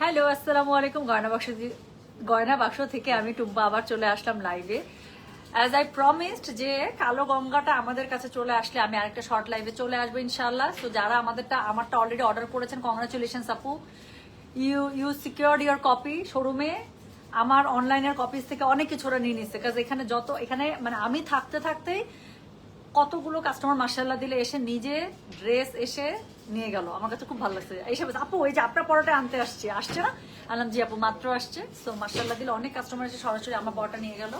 Hello, আসসালামু আলাইকুম। গয়না বাক্স থেকে আমি টুম্পা আবার চলে আসলাম লাইভে। অ্যাজ আই প্রমিসড যে কালো গঙ্গাটা আমাদের কাছে চলে আসলে আমি আরেকটা শর্ট লাইভে চলে আসবো ইনশাল্লাহ। তো যারা আমারটা অলরেডি অর্ডার করেছেন, কংগ্রাচুলেশনস আপু, ইউ সিকিউরড ইউর কপি শোরুমে। আমার অনলাইনের কপিস থেকে অনেক কিছু ওরা নিয়ে নিচ্ছে, কাজ এখানে মানে আমি থাকতে থাকতেই কতগুলো কাস্টমার মার্শাল্লাহ দিলে এসে নিজে ড্রেস এসে নিয়ে গেল। আমার কাছে খুব ভালো লাগছে। এইসব আপু ওই যে আপনার পরোটা আনতে আসছে না? আনলাম জি আপু, মাত্র আসছে। সো মার্শাল্লাহ দিলে অনেক কাস্টমার এসে সরাসরি আমার পরোটা নিয়ে গেল।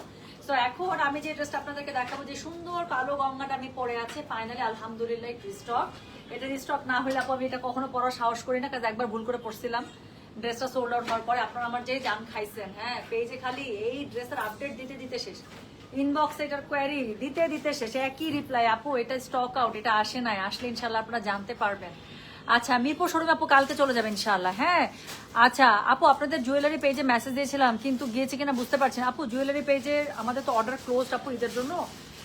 সো এখন আমি যে ড্রেসটা আপনাদেরকে দেখাবো, যে সুন্দর কালো গঙ্গাটা আমি পরে আছে, ফাইনালি আলহামদুলিল্লাহ রিস্টক। এটা রিস্টক না হলে আপু আমি এটা কখনো পরার সাহস করি না, কাজ একবার ভুল করে পড়ছিলাম। ড্রেসটা সোল্ড আউট হওয়ার পরে আপনারা আমার যে জান খাইছেন, হ্যাঁ পেজে খালি এই ড্রেসের আপডেট দিতে দিতে শেষ, ইনবক্স এটার কোয়ারি দিতে দিতে শেষ, একই রিপ্লাই, আপু এটা স্টক আউট, এটা আসে নাই, আসলে ইনশাল্লাহ আপনারা জানতে পারবেন। আচ্ছা মিরপুর শোরুমে আপু কালকে চলে যাবে ইনশাল্লাহ। হ্যাঁ আচ্ছা আপু, আপনাদের জুয়েলারি পেজে মেসেজ দিয়েছিলাম কিন্তু গিয়েছে কিনা বুঝতে পারছি না আপু। জুয়েলারি পেজে আমাদের তো অর্ডার ক্লোজ আপু ঈদের জন্য,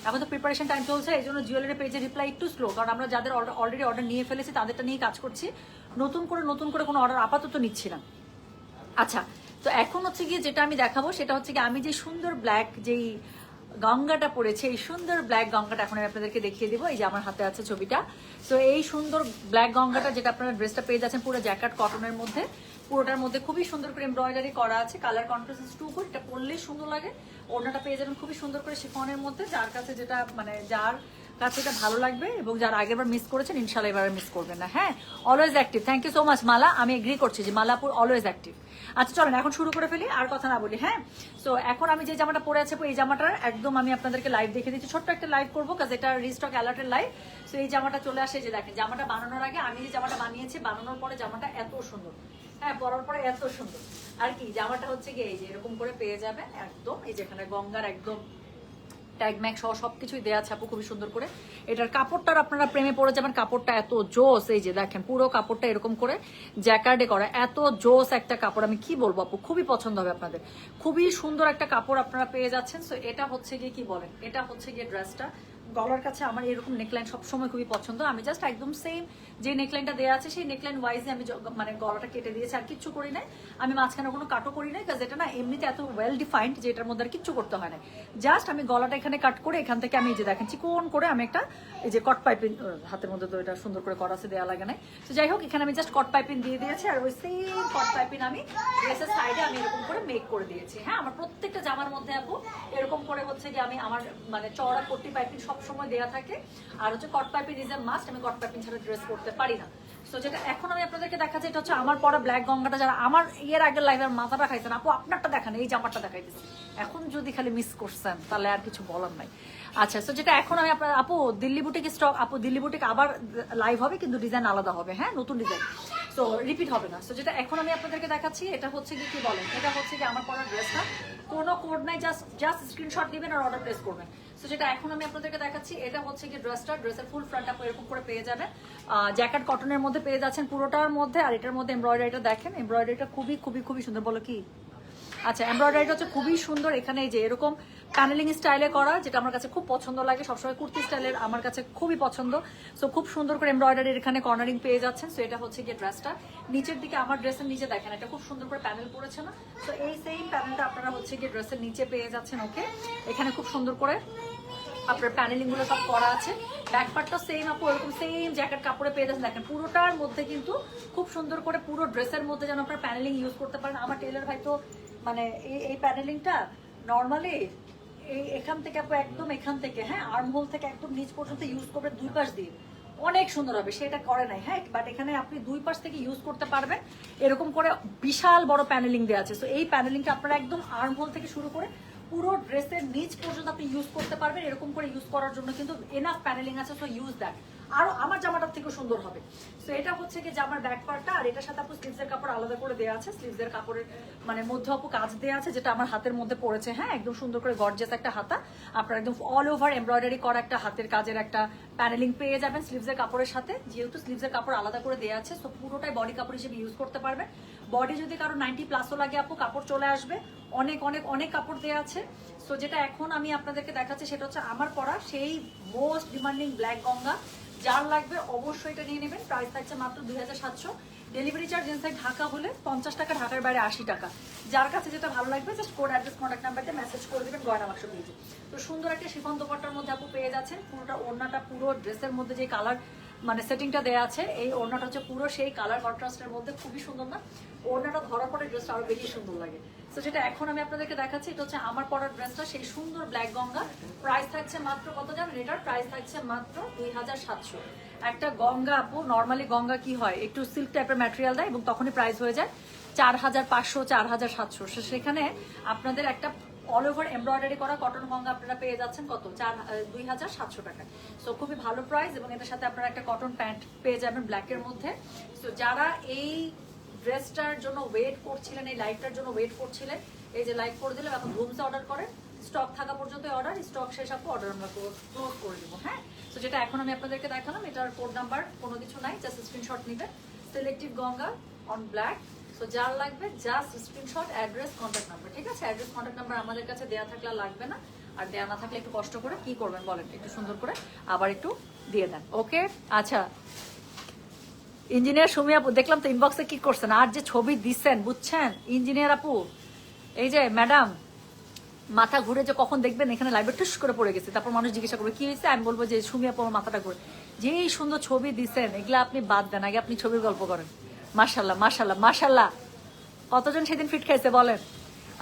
এখন তো প্রিপারেশন টাইম চলছে, এই জন্য জুয়েলারি পেজের রিপ্লাই একটু স্লো, কারণ আমরা যাদের অলরেডি অর্ডার নিয়ে ফেলেছি তাদেরটা নিয়ে কাজ করছি। নতুন করে কোনো অর্ডার আপাতত নিচ্ছি না। আচ্ছা, তো এখন হচ্ছে গিয়ে যেটা আমি দেখাবো সেটা হচ্ছে গিয়ে আমি যে সুন্দর ব্ল্যাক যেই গঙ্গাটা পড়েছে, এই সুন্দর ব্ল্যাক গঙ্গাটা এখন আমি আপনাদেরকে দেখিয়ে দিব। এই যে আমার হাতে আছে ছবিটা। তো এই সুন্দর ব্ল্যাক গঙ্গাটা, যেটা আপনারা ড্রেসটা পেয়ে যাচ্ছেন পুরো জ্যাকেট কটনের মধ্যে, পুরোটার মধ্যে খুবই সুন্দর করে এমব্রয়ডারি করা আছে, কালার কন্ট্রাস্ট টু গুড, এটা পরলেই সুন্দর লাগে। ওড়নাটা পেয়ে যাবেন খুবই সুন্দর করে শিফনের মধ্যে, যার কাছে যেটা মানে যার কাছে এটা ভালো লাগবে, এবং যারা আগেরবার মিস করেছেন ইনশাল্লাহ এবার মিস করবেন না। হ্যাঁ always active, thank you so much Mala, আমি এগ্রি করছি যে মালাপুর অলওয়েজ অ্যাক্টিভ। আচ্ছা চলেন এখন শুরু করে ফেলি, আর কথা না বলি। হ্যাঁ সো এখন আমি যে জামাটা পরে আছি এই জামাটার একদম আমি আপনাদেরকে লাইভ দেখে দিচ্ছি, ছোট্ট একটা লাইভ করবো, কাজ এটা রিস্টক অ্যালার্টের লাইভ। সো এই জামাটা চলে আসে, যে দেখেন জামাটা বানানোর আগে আমি যে জামাটা বানিয়েছি, বানানোর পরে জামাটা এত সুন্দর, হ্যাঁ পরার পরে এত সুন্দর। আর কি জামাটা হচ্ছে গিয়ে এই যে এরকম করে পেয়ে যাবেন একদম, এই যেখানে গঙ্গার একদম ট্যাগ ম্যাগ সহ সবকিছুই দেওয়া আছে আপু, খুবই সুন্দর করে। এটার কাপড়টার আপনারা প্রেমে পড়ে যাবেন, কাপড়টা এত জোস, এই যে দেখেন পুরো কাপড়টা এরকম করে জ্যাকার্ডে করা, এত জোস একটা কাপড়, আমি কি বলবো আপু, খুবই পছন্দ হবে আপনাদের, খুবই সুন্দর একটা কাপড় আপনারা পেয়ে যাচ্ছেন। সো এটা হচ্ছে গিয়ে কি বলেন, এটা হচ্ছে গিয়ে ড্রেসটা। গলার কাছে আমার এরকম নেকলাইন সবসময় খুবই পছন্দ, আমি জাস্ট একদম সেম যে নেকলাইনটা দেওয়া আছে সেই নেকলাইন ওয়াইজে আমি মানে গলাটা কেটে দিয়েছি, আর কিচ্ছু করি নাই আমি, মাঝখানে কোনো কাটও করি নাই, কাজ এটা না এমনিতে এত ওয়েল ডিফাইন্ড যে এটার মধ্যে আর কিচ্ছু করতে হয় না, জাস্ট আমি গলাটা এখানে কাট করে এখান থেকে আমি এই যে দেখেন চিকন করে আমি একটা এই যে কট পাইপিং হাতের মধ্যে, তো এটা সুন্দর করে করা আছে, দেওয়া লাগে নাই। তো যাই হোক এখানে আমি জাস্ট কট পাইপিং দিয়ে দিয়েছি, আর ওই সেম কট পাইপিং আমি ড্রেসের সাইডে আমি এরকম করে মেক করে দিয়েছি। হ্যাঁ আমার প্রত্যেকটা জামার মধ্যে আপু এরকম করে হচ্ছে যে আমি আমার মানে চওড়া পট্টি পাইপিং সবসময় দেওয়া থাকে, আর হচ্ছে কট পাইপিং ইজ এ মাস্ট, আমি কট পাইপিং ছাড়া ড্রেস করতে পারি না। সো যেটা এখন আমি আপনাদেরকে দেখাচ্ছি এটা হচ্ছে আমার পরা ব্ল্যাক গঙ্গাটা, যারা আমার এর আগের লাইভের মাথাটা খাইছেন আপু আপনারটা দেখান, এই জামাটা দেখাই দিচ্ছি, এখন যদি খালি মিস করছেন তাহলে আর কিছু বলার নাই। আচ্ছা সো যেটা এখন আমি আপনার আপু দিল্লি বুটিক স্টক, আপু দিল্লি বুটিক আবার লাইভ হবে কিন্তু ডিজাইন আলাদা হবে, হ্যাঁ নতুন ডিজাইন, সো রিপিট হবে না। সো যেটা এখন আমি আপনাদেরকে দেখাচ্ছি এটা হচ্ছে কি বলেন, এটা হচ্ছে কি আমার পরা ড্রেসটা, কোনো কোড নাই, জাস্ট স্ক্রিনশট দিবেন আর অর্ডার প্লেস করবেন। সো যেটা এখন আমি আপনাদেরকে দেখাচ্ছি এটা হচ্ছে কি ড্রেসটা, ড্রেসের ফুল ফ্রন্ট আপ এরকম করে পেয়ে যাবেন, জ্যাকেট কটনের মধ্যে পেয়ে যাচ্ছেন পুরোটার মধ্যে, আর এটার মধ্যে এমব্রয়ডারিটা দেখেন, এমব্রয়ডারিটা খুবই খুবই খুবই সুন্দর, বলো কি? আচ্ছা এমব্রয়ডারিটা হচ্ছে খুবই সুন্দর, এখানে এই যে এরকম প্যানেলিং স্টাইলে করা, যেটা আমার কাছে খুব পছন্দ লাগে, সবসময় কুর্তি স্টাইলের আমার কাছে খুবই পছন্দ। সো খুব সুন্দর করে এমব্রয়ডারি এখানে কর্নারিং পেয়ে যাচ্ছেন। সো এটা হচ্ছে গিয়ে ড্রেসটা, নিচের দিকে আমার ড্রেসের নিচে দেখেন এটা খুব সুন্দর করে প্যানেল পড়েছে না? তো এই সেম প্যানেলটা আপনারা হচ্ছে গিয়ে ড্রেসের নিচে পেয়ে যাচ্ছেন। ওকে এখানে খুব সুন্দর করে আপনার প্যানেলিং গুলো সব করা আছে, ব্যাক পার্টটা সেম আপু এরকম সেম জ্যাকেট কাপড়ে পেয়ে যাচ্ছেন। দেখেন পুরোটার মধ্যে কিন্তু খুব সুন্দর করে পুরো ড্রেসের মধ্যে যেন আপনার প্যানেলিং ইউজ করতে পারেন। আমার টেলার ভাই তো মানে এই প্যানেলিংটা নর্মালি এখান থেকে আপু একদম এখান থেকে, হ্যাঁ আর্ম হোল থেকে একদম নিচ পর্যন্ত ইউজ করবে দুই পাশ দিয়ে, অনেক সুন্দর হবে, সেটা করে নাই। হ্যাঁ বাট এখানে আপনি দুই পাশ থেকে ইউজ করতে পারবেন, এরকম করে বিশাল বড় প্যানেলিং দেওয়া আছে। তো এই প্যানেলিংটা আপনারা একদম আর্ম হোল থেকে শুরু করে পুরো ড্রেসের নিচ পর্যন্ত আপনি ইউজ করতে পারবেন, এরকম করে ইউজ করার জন্য কিন্তু এনাফ প্যানেলিং আছে। সো ইউজ দ্যাট, আরো আমার জামাটার থেকে সুন্দর হবে। সো এটা হচ্ছে কি জামার ব্যাক পার্টটা, আর এটার সাথে আপু স্লিভসের কাপড় আলাদা করে দেওয়া আছে, স্লিভসের কাপড়ের মানে মধ্যে আপু কাজ দেওয়া আছে, যেটা আমার হাতের মধ্যে পড়েছে। হ্যাঁ একদম সুন্দর করে গর্জিয়াস একটা হাতা, আপনার একদম অল ওভার এমব্রয়ডারি করা একটা হাতের কাজের একটা প্যানেলিং পেয়ে যাবেন স্লিভসের কাপড়ের সাথে, যেহেতু স্লিভসের কাপড় আলাদা করে দেওয়া আছে। সো পুরোটাই বডি কাপড় হিসেবে ইউজ করতে পারবেন। বডি যদি কারো 90+ লাগে আপু কাপড় চলে আসবে, অনেক অনেক অনেক কাপড় দেওয়া আছে। সো যেটা এখন আমি আপনাদেরকে দেখাচ্ছি সেটা হচ্ছে আমার পরা সেই মোস্ট ডিমান্ডিং ব্ল্যাক গঙ্গা, যার লাগবে অবশ্যই এটা নিয়ে নেবেন। প্রাইস থাকছে মাত্র 2700, ডেলিভারি চার্জ ইনসাইড ঢাকা হলে 50 টাকা, ঢাকার বাইরে 80 টাকা। যার কাছে যেটা ভালো লাগবে জাস্ট কোড অ্যাড্রেস কন্ট্যাক্ট নাম্বারতে মেসেজ করে দেবেন গয়না বাক্স পেজে। তো সুন্দর একটা শিফন দোপাট্টার মধ্যে আপু পেয়ে যাচ্ছেন। পুরোটা ওড়নাটা পুরো ড্রেসের মধ্যে যে কালার মানে সেটিংটা দেওয়া আছে, এই ওড়নাটা হচ্ছে পুরো সেই কালার কন্ট্রাস্টের মধ্যে, খুবই সুন্দর না? ওড়নাটা ধরার পরে ড্রেসটা আরো বেশি সুন্দর লাগে। তো যেটা এখন আমি আপনাদেরকে দেখাচ্ছি এটা হচ্ছে আমার পরার ড্রেসটা, সেই সুন্দর ব্ল্যাক গঙ্গা। প্রাইস থাকছে মাত্র কত জানেন? এটার প্রাইস থাকছে মাত্র 2700। একটা গঙ্গা আপু, নর্মালি গঙ্গা কি হয়, একটু সিল্ক টাইপের ম্যাটেরিয়াল দেয় এবং তখনই প্রাইস হয়ে যায় 4500, 4700। সেখানে আপনাদের একটা অল ওভার এমব্রয়ডারি করা কটন গঙ্গা আপনারা পেয়ে যাচ্ছেন কত? 2700 টাকায়। সো খুবই ভালো প্রাইস, এবং এটার সাথে আপনারা একটা কটন প্যান্ট পেয়ে যাবেন ব্ল্যাকের মধ্যে। সো যারা এই ড্রেসটার জন্য ওয়েট করছিলেন, এই লাইভটার জন্য ওয়েট করছিলেন, এই যে লাইভ করে দিলাম, এখন রুমসে অর্ডার করেন, স্টক থাকা পর্যন্ত অর্ডার, স্টক শেষ আপু অর্ডার আমরা ক্লোজ করে দেবো। হ্যাঁ, তো যেটা এখন আমি আপনাদেরকে দেখালাম এটার কোড নাম্বার কোনো কিছু নাই, জাস্ট স্ক্রিনশট নেবেন। Selective Ganga on black. So যার লাগবে just screenshot, address, contact number. ঠিক আছে, অ্যাড্রেস কন্ট্যাক্ট নাম্বার আমাদের কাছে দেওয়া থাকলে লাগবে না, আর দেওয়া না থাকলে একটু কষ্ট করে কি করবেন বলেন, একটু সুন্দর করে আবার একটু দিয়ে দেন। ওকে, আচ্ছা ইঞ্জিনিয়ার সুমি আপু দেখলাম তো ইনবক্সে কি করছেন, আর যে ছবি দিচ্ছেন বুঝছেন ইঞ্জিনিয়ার আপু, এই যে ম্যাডাম মাথা ঘুরে যে কখন দেখবেন এখানে লাইভে টুস করে পড়ে গেছে, তারপর মানুষ জিজ্ঞাসা করবে কি হয়েছে, আমি বলবো যে সুমি আপু আমার মাথাটা ঘুরে। যেই সুন্দর ছবি দিচ্ছেন এগুলা আপনি বাদ দেন, আগে আপনি ছবির গল্প করেন। মাশাল্লাহ মাশাল্লাহ মাশাল্লাহ, কতজন সেদিন ফিট খাইছে বলেন?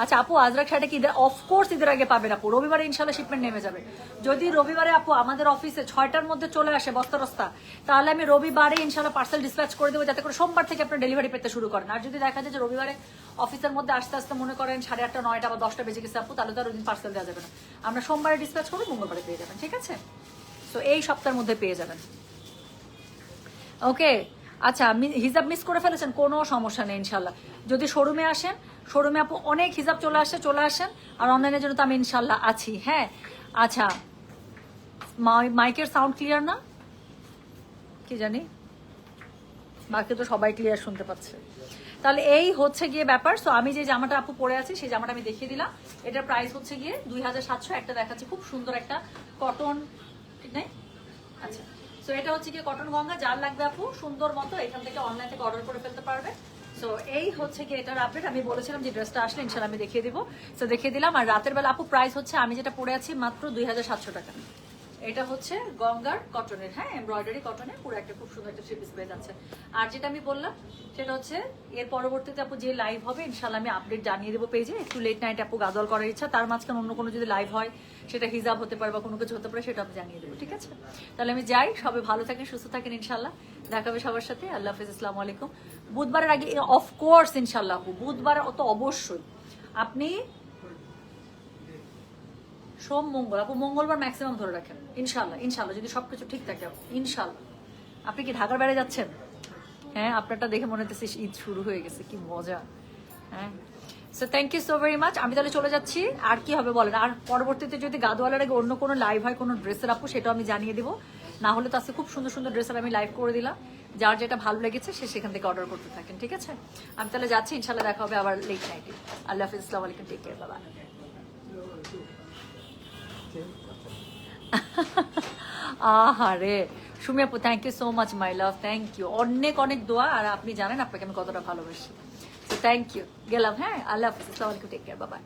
আচ্ছা আপু আজরাক শাড়িটা কি অফকোর্স ঈদের আগে পাবেন আপু, রবিবারে ইনশাল্লাহ শিপমেন্ট নেমে যাবে। যদি রবিবারে আপু আমাদের অফিসে 6টার মধ্যে চলে আসে বস্তা রস্তা, তাহলে আমি রবিবারে ইনশাল্লাহ পার্সেল ডিসপ্যাচ করে দেবো, যাতে করে সোমবার থেকে আপনার ডেলিভারি পেতে শুরু করেন। আর যদি দেখা যায় যে রবিবারে অফিসের মধ্যে আস্তে আস্তে মনে করেন 8:30, 9টা বা 10টা বেজে গেছে আপু, তাহলে তো আর ওই দিন পার্সেল দেওয়া যাবে না, আমরা সোমবারে ডিসপ্যাচ করে মঙ্গলবারে পেয়ে যাবেন। ঠিক আছে, তো এই সপ্তাহের মধ্যে পেয়ে যাবেন। ওকে, আচ্ছা হিজাব মিস করে ফেলেছেন, কোনো সমস্যা নেই ইনশাল্লাহ। যদি শোরুমে আসেন, শোরুমে আপু অনেক হিজাব চলে আসেন, আর অনলাইনের জন্য তো আমি ইনশাল্লাহ আছি। হ্যাঁ, আচ্ছা মাইকের সাউন্ড ক্লিয়ার না কি জানি, বাকি তো সবাই ক্লিয়ার শুনতে পাচ্ছে। তাহলে এই হচ্ছে গিয়ে ব্যাপার। সো আমি যে জামাটা আপু পরে আছি সেই জামাটা আমি দেখিয়ে দিলাম, এটার প্রাইস হচ্ছে গিয়ে 2700। একটা দেখাচ্ছি খুব সুন্দর একটা কটন, ঠিক নাই? আচ্ছা, সো এটা হচ্ছে গিয়ে কটন গঙ্গা, যার লাগবে আপু সুন্দর মতো এখান থেকে অনলাইন থেকে অর্ডার করে ফেলতে পারবে। সো এই হচ্ছে গিয়ে এটার আপডেট। আমি বলেছিলাম যে ড্রেসটা আসলে ইনশাল্লাহ আমি দেখিয়ে দিব, সো দেখিয়ে দিলাম। আর রাতের বেলা আপু প্রাইস হচ্ছে আমি যেটা পরে আছি মাত্র 2700 টাকা। এটা হচ্ছে গঙ্গার কটনের, হ্যাঁ এমব্রয়ডারি কটনের পুরো একটা খুব সুন্দর একটা থ্রি পিস পেয়ে যাচ্ছে। আর যেটা আমি বললাম সেটা হচ্ছে এর পরবর্তীতে আপু যে লাইভ হবে ইনশাল্লাহ আমি আপডেট জানিয়ে দেবো পেজে। একটু লেট নাইট আপু গাদল করার ইচ্ছা, তার মাঝখানে অন্য কোনো যদি লাইভ হয়, সেটা হিজাব হতে পারে বা কোনো কিছু হতে পারে, সেটা আমি জানিয়ে দেবো। ঠিক আছে, তাহলে আমি যাই, সবাই ভালো থাকেন, সুস্থ থাকেন, ইনশাল্লাহ দেখা হবে সবার সাথে। আল্লাহ হাফিজ, আসসালামু আলাইকুম। বুধবারের আগে অফকোর্স ইনশাল্লাহ আপু, বুধবার অত অবশ্যই আপনি সোম মঙ্গল আপু, মঙ্গলবার ম্যাক্সিমাম ধরে রাখেন ইনশাল্লাহ। ইনশাল্লাহ যদি সবকিছু ঠিক থাকে ইনশাল্লাহ। আপনি কি ঢাকার বাইরে যাচ্ছেন? হ্যাঁ, আপনারটা দেখে মনে হচ্ছে ঈদ শুরু হয়ে গেছে, কি মজা। হ্যাঁ, so thank you so very much. আমি তাহলে চলে যাচ্ছি, আর কি হবে বলেন। আর পরবর্তীতে যদি গাদওয়ালার আগে অন্য কোনো লাইভ হয় কোনো ড্রেসের আপু, সেটাও আমি জানিয়ে দিব। না হলে তো আজকে খুব সুন্দর সুন্দর ড্রেসের আমি লাইভ করে দিলাম, যার যেটা ভালো লেগেছে সে সেখান থেকে অর্ডার করতে থাকেন। ঠিক আছে, আমি তাহলে যাচ্ছি, ইনশাল্লাহ দেখা হবে আবার লেট নাইটে। আল্লাহ হাফিজ, আসসালামু আলাইকুম, টেক কেয়ার, বাবা। আহারে সুমি আপু, thank you so much my love, thank you, অনেক অনেক দোয়া। আর আপনি জানেন আপনাকে আমি কতটা ভালোবাসি, তো থ্যাংক ইউ, গেলাম। হ্যাঁ, আল্লাহ হাফিজ, আসসালামু আলাইকুম, টেক কেয়ার, বাবা।